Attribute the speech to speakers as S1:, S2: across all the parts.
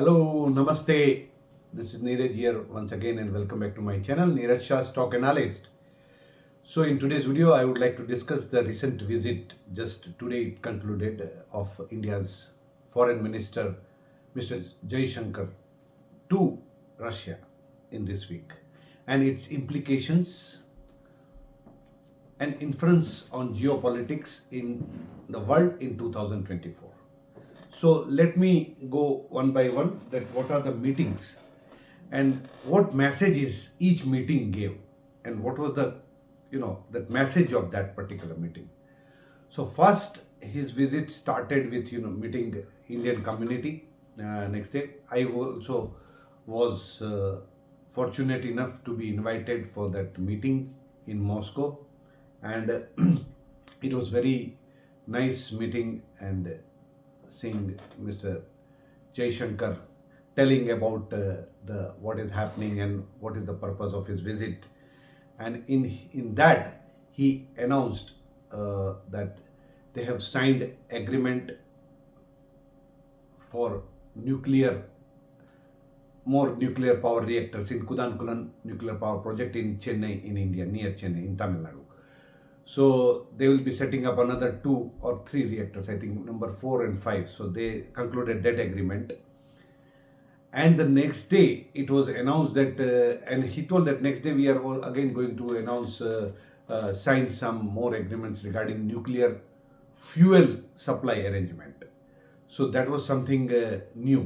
S1: Hello, Namaste. This is 𝐦𝐳 here once again and welcome back to my channel, 𝐦𝐳 Shah Stock Analyst. So in today's video, I would like to discuss the recent visit, just today it concluded, of India's Foreign Minister, Mr. Jaishankar, to Russia in this week and its implications and influence on geopolitics in the world in 2024. So let me go one by one that what are the meetings and what messages each meeting gave and what was the that message of that particular meeting. So first his visit started with meeting Indian community. Next day I also was fortunate enough to be invited for that meeting in Moscow, and it was very nice meeting and seeing Mr. Jaishankar telling about the what is happening and what is the purpose of his visit. And in that he announced that they have signed agreement for more nuclear power reactors in 𝐾𝐈𝐧𝐝𝐢𝐚𝐧 nuclear power project in Chennai, in India, near Chennai, in Tamil Nadu. So they will be setting up another 2 or 3 reactors, I think number 4 and 5. So they concluded that agreement. And the next day it was announced that, and he told that next day we are all again going to announce, sign some more agreements regarding nuclear fuel supply arrangement. So that was something new,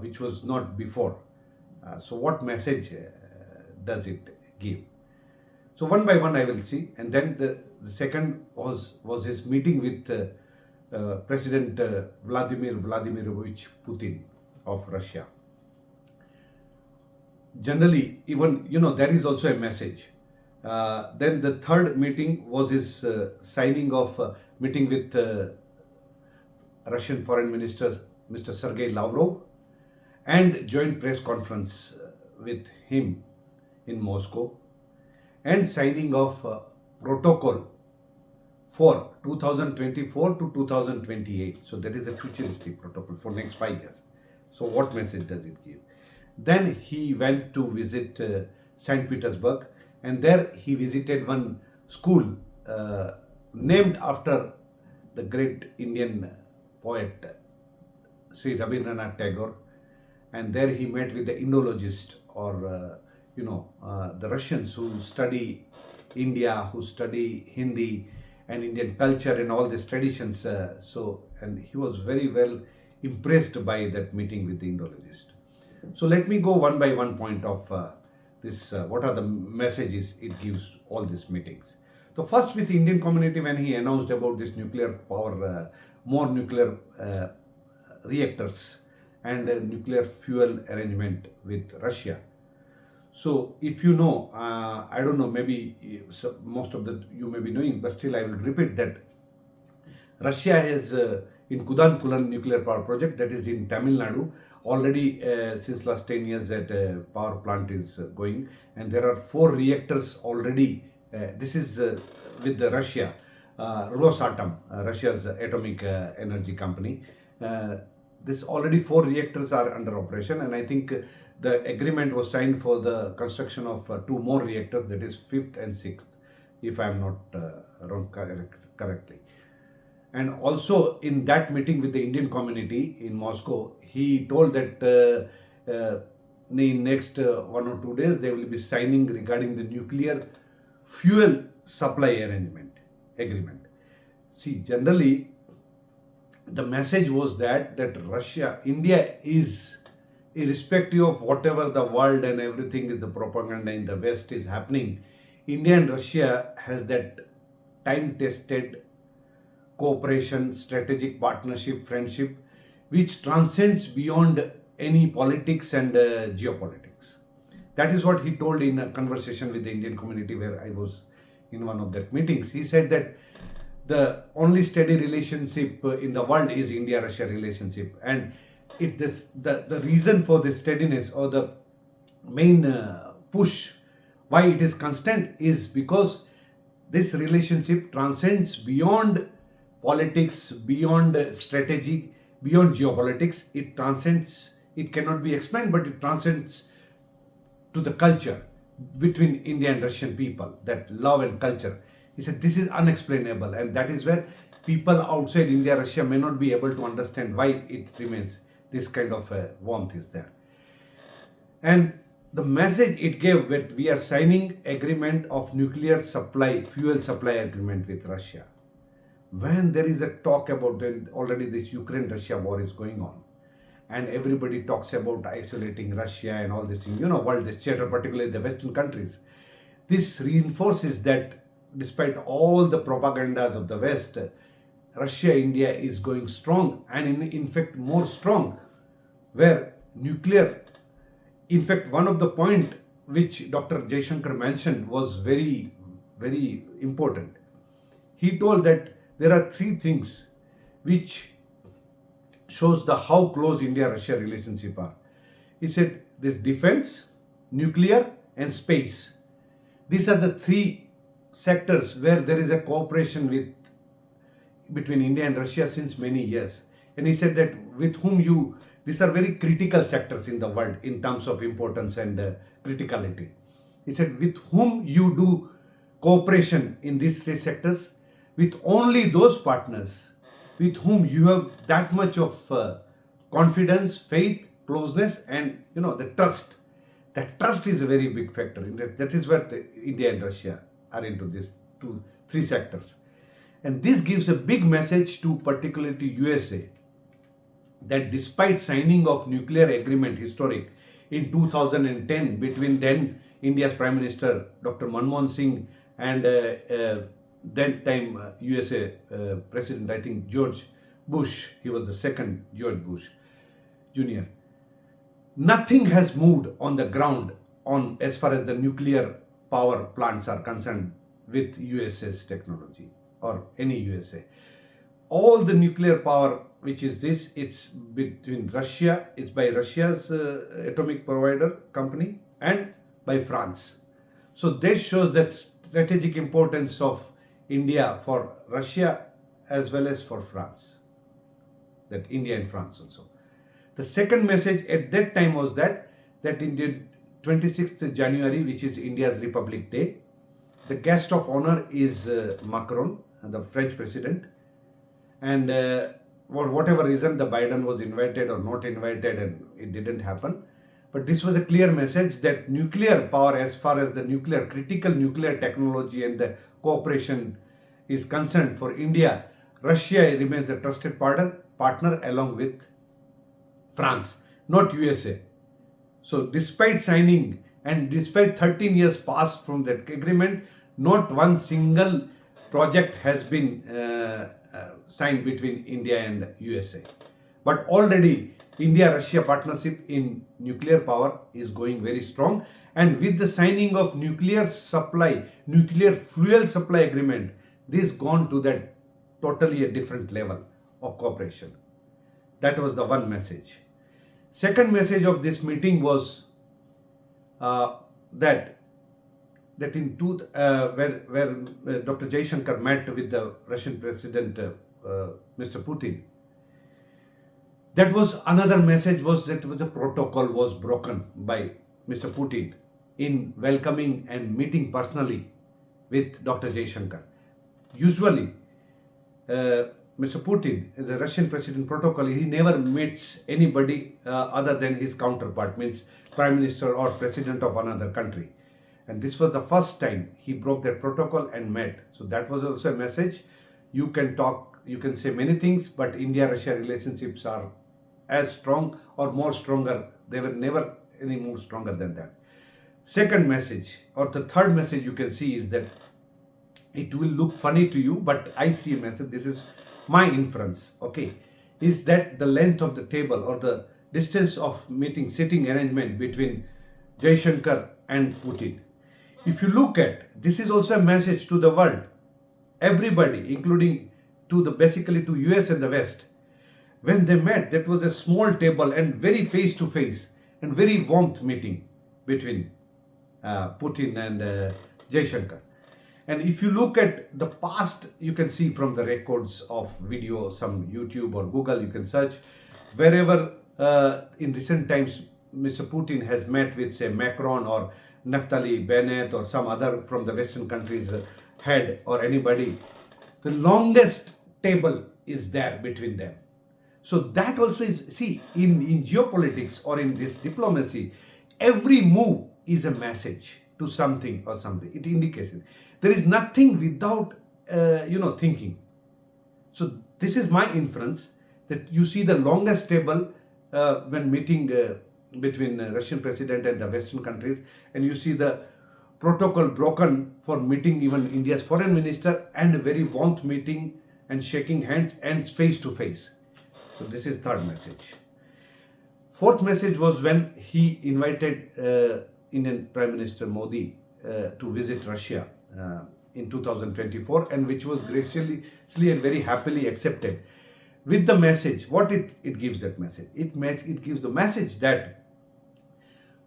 S1: which was not before. So what message does it give? So one by one I will see, and then the second was his meeting with President Vladimir Vladimirovich Putin of Russia. Generally, even there is also a message. Then the third meeting was his signing of meeting with Russian Foreign Minister Mr. Sergei Lavrov, and joint press conference with him in Moscow, and signing of protocol for 2024 to 2028. So that is a futuristic protocol for next 5 years. So what message does it give? Then he went to visit St. Petersburg, and there he visited one school named after the great Indian poet Sri Rabindranath Tagore, and there he met with the Indologist, or the Russians who study India, who study Hindi and Indian culture and all these traditions. And he was very well impressed by that meeting with the Indologist. So let me go one by one point of this. What are the messages it gives all these meetings? So first with the Indian community, when he announced about this nuclear power, more nuclear reactors and nuclear fuel arrangement with Russia. So if you know, I don't know, maybe most of you may be knowing, but still I will repeat that Russia has in 𝐾𝐈𝐧𝐝𝐢𝐚 nuclear power project, that is in Tamil Nadu, already since last 10 years that power plant is going, and there are 4 reactors already. This is with the Russia, Rosatom, Russia's atomic energy company. This already 4 reactors are under operation, and I think the agreement was signed for the construction of 2 more reactors, that is 5th and 6th, if I am not wrong correctly. And also in that meeting with the Indian community in Moscow, he told that in next 1 or 2 days they will be signing regarding the nuclear fuel supply agreement. See, generally the message was that India is, irrespective of whatever the world and everything is the propaganda in the West is happening, India and Russia has that time-tested cooperation, strategic partnership, friendship, which transcends beyond any politics and geopolitics. That is what he told in a conversation with the Indian community where I was in one of that meetings. He said that the only steady relationship in the world is India-Russia relationship, and the reason for this steadiness, or the main push why it is constant, is because this relationship transcends beyond politics, beyond strategy, beyond geopolitics. It transcends it cannot be explained, but it transcends to the culture between India and Russian people, that love and culture. He said this is unexplainable, and that is where people outside India, Russia may not be able to understand why it remains. This kind of warmth is there. And the message it gave that we are signing agreement of nuclear supply, fuel supply agreement with Russia. When there is a talk about already this Ukraine-Russia war is going on, and everybody talks about isolating Russia and all this thing, world is chatter, particularly the Western countries. This reinforces that despite all the propagandas of the West, Russia, India is going strong, and in fact more strong, where nuclear, in fact one of the point which Dr. Jaishankar mentioned was very, very important. He told that there are three things which shows how close India-Russia relationship are. He said this defense, nuclear and space. These are the three sectors where there is a cooperation between India and Russia since many years. And he said that these are very critical sectors in the world in terms of importance and criticality. He said with whom you do cooperation in these three sectors, with only those partners with whom you have that much of confidence, faith, closeness, and the trust. That trust is a very big factor. That is where India and Russia are into these three sectors. And this gives a big message to particularly to USA, that despite signing of nuclear agreement historic in 2010 between then India's Prime Minister Dr. Manmohan Singh and that time USA President, I think George Bush, he was the second George Bush Jr. Nothing has moved on the ground as far as the nuclear power plants are concerned with USA's technology or any USA. All the nuclear power which is this, it's between Russia, it's by Russia's atomic provider company and by France. So this shows that strategic importance of India for Russia as well as for France, that India and France also. The second message at that time was that in the 26th January, which is India's Republic Day, the guest of honor is Macron, the French president, and for whatever reason the Biden was invited or not invited and it didn't happen. But this was a clear message that nuclear power, as far as the critical nuclear technology and the cooperation is concerned for India, Russia remains the trusted partner along with France, not USA. So despite signing and despite 13 years passed from that agreement, not one single project has been signed between India and USA. But already India-Russia partnership in nuclear power is going very strong, and with the signing of nuclear fuel supply agreement, this gone to that totally a different level of cooperation. That was the one message. Second message of this meeting was that in where Dr. Jaishankar met with the Russian President Mr. Putin. That was another message, was that a protocol was broken by Mr. Putin in welcoming and meeting personally with Dr. Jaishankar. Usually, Mr. Putin, the Russian President protocol, he never meets anybody other than his counterpart, means Prime Minister or President of another country. And this was the first time he broke that protocol and met. So that was also a message. You can talk, you can say many things, but India-Russia relationships are as strong or more stronger. They were never any more stronger than that. Second message, or the third message you can see, is that it will look funny to you, but I see a message. This is my inference, okay, is that the length of the table or the distance of sitting arrangement between Jaishankar and Putin. If you look at, this is also a message to the world, everybody, including basically to US and the West. When they met, that was a small table and very face-to-face and very warmth meeting between Putin and Jaishankar. And if you look at the past, you can see from the records of video, some YouTube or Google, you can search, wherever in recent times, Mr. Putin has met with, say, Macron or Naftali Bennett or some other from the Western countries head or anybody, the longest table is there between them. So that also is, see, in geopolitics or in this diplomacy, every move is a message to something or something. It indicates it. There is nothing without, thinking. So this is my inference, that you see the longest table when meeting between Russian president and the Western countries, and you see the protocol broken for meeting even India's foreign minister, and a very warmth meeting and shaking hands and face to face. So this is third message. Fourth message was when he invited Indian Prime Minister Modi to visit Russia in 2024, and which was graciously and very happily accepted. With the message, what it gives that message? It gives the message that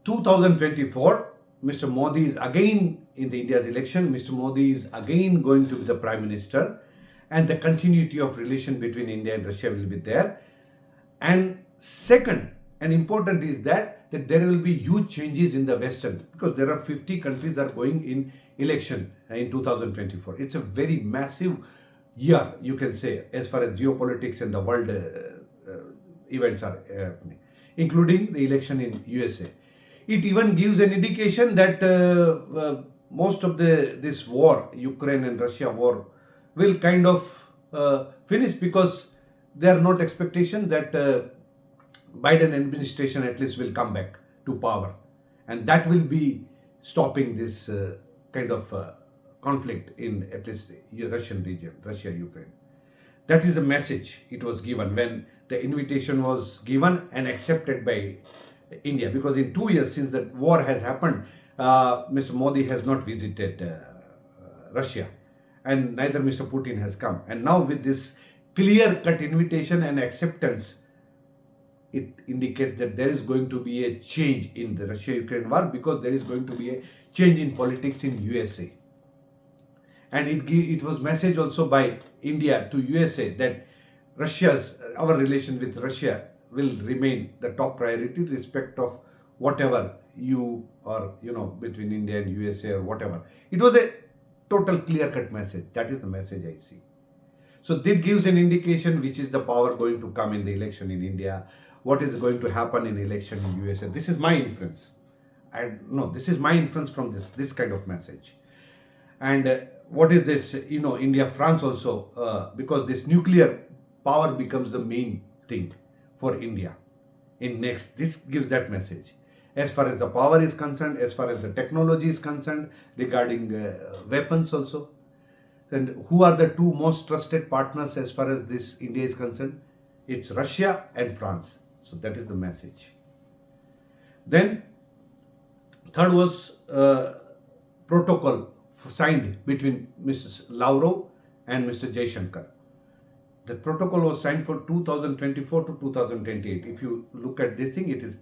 S1: 2024, Mr. Modi is again in the India's election. Mr. Modi is again going to be the Prime Minister, and the continuity of relation between India and Russia will be there. And second, and important is that there will be huge changes in the Western, because there are 50 countries are going in election in 2024. It's a very massive year, you can say, as far as geopolitics and the world events are happening, including the election in USA. It even gives an indication that most of this war, Ukraine and Russia war, will kind of finish, because there are not expectation that Biden administration at least will come back to power, and that will be stopping this kind of conflict in at least Russian region, Russia, Ukraine. That is a message it was given when the invitation was given and accepted by India, because in 2 years since the war has happened, Mr. Modi has not visited Russia, and neither Mr. Putin has come. And now with this clear-cut invitation and acceptance, it indicates that there is going to be a change in the Russia-Ukraine war, because there is going to be a change in politics in USA. And it was message also by India to USA that our relation with Russia will remain the top priority, respect of whatever you or between India and USA or whatever. It was a total clear-cut message. That is the message I see. So that gives an indication which is the power going to come in the election in India, what is going to happen in election in USA. This is my inference. This is my inference from this kind of message. And what is this? India, France also, because this nuclear power becomes the main thing for India in next. This gives that message. As far as the power is concerned, as far as the technology is concerned, regarding weapons also. And who are the two most trusted partners as far as this India is concerned? It's Russia and France. So that is the message. Then third was protocol signed between Mr. Lavrov and Mr. Jaishankar. The protocol was signed for 2024 to 2028. If you look at this thing, it is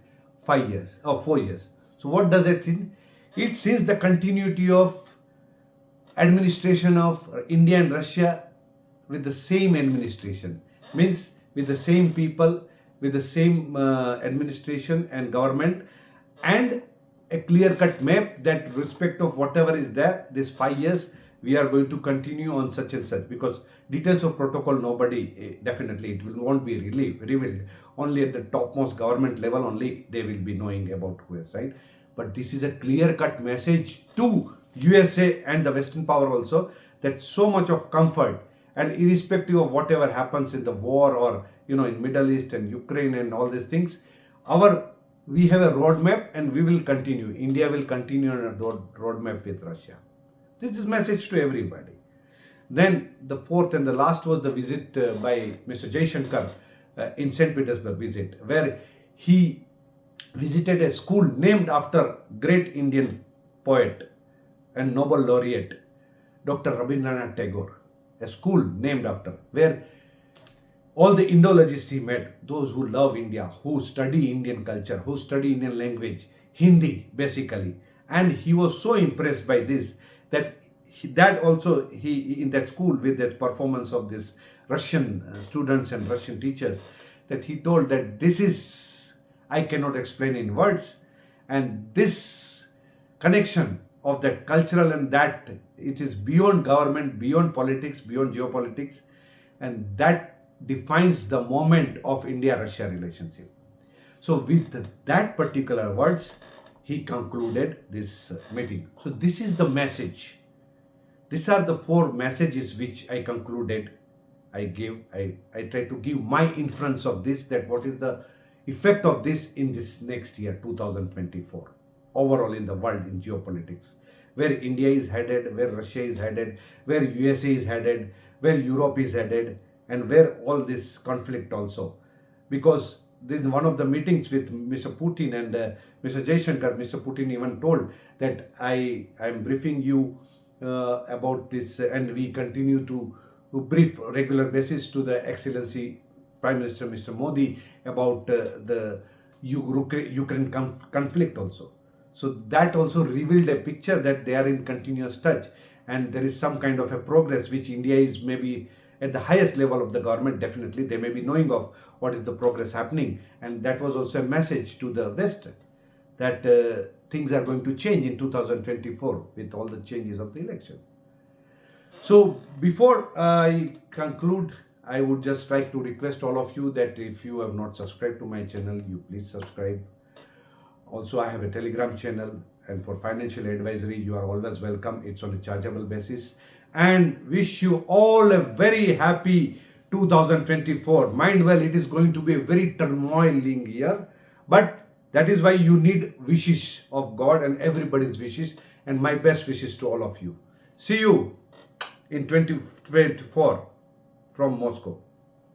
S1: 5 years or 4 years. So what does it mean? It sees the continuity of administration of India and Russia with the same administration. Means with the same people, with the same administration and government, and a clear-cut map that respect of whatever is there, this 5 years, we are going to continue on such and such, because details of protocol, nobody, definitely it won't be revealed. Only at the topmost government level only they will be knowing about who has signed. But this is a clear-cut message to USA and the Western power also, that so much of comfort, and irrespective of whatever happens in the war or in Middle East and Ukraine and all these things, we have a roadmap and we will continue. India will continue on a roadmap with Russia. This is message to everybody. Then the fourth and the last was the visit by Mr. Jaishankar in St. Petersburg visit, where he visited a school named after great Indian poet and Nobel laureate Dr. Rabindranath Tagore. A school named after, where all the Indologists he met, those who love India, who study Indian culture, who study Indian language, Hindi basically. And he was so impressed by this that he in that school, with that performance of this Russian students and Russian teachers, that he told that this is I cannot explain in words. And this connection of that cultural and that, it is beyond government, beyond politics, beyond geopolitics, and that defines the moment of India-Russia relationship. So with that particular words, he concluded this meeting. So this is the message. These are the 4 messages which I concluded. I try to give my inference of this, that what is the effect of this in this next year, 2024, overall in the world, in geopolitics, where India is headed, where Russia is headed, where USA is headed, where Europe is headed, and where all this conflict also. Because in one of the meetings with Mr. Putin and Mr. Jaishankar, Mr. Putin even told that I am briefing you about this, and we continue to brief regular basis to the Excellency Prime Minister Mr. Modi about the Ukraine conflict also. So that also revealed a picture that they are in continuous touch, and there is some kind of a progress which India is maybe at the highest level of the government. Definitely they may be knowing of what is the progress happening, and that was also a message to the West that things are going to change in 2024 with all the changes of the election. So before I conclude, I would just like to request all of you that if you have not subscribed to my channel, you please subscribe. Also, I have a Telegram channel, and for financial advisory, you are always welcome. It's on a chargeable basis. And wish you all a very happy 2024. Mind well, it is going to be a very turmoiling year, but that is why you need wishes of God and everybody's wishes, and my best wishes to all of you. See you in 2024 from Moscow.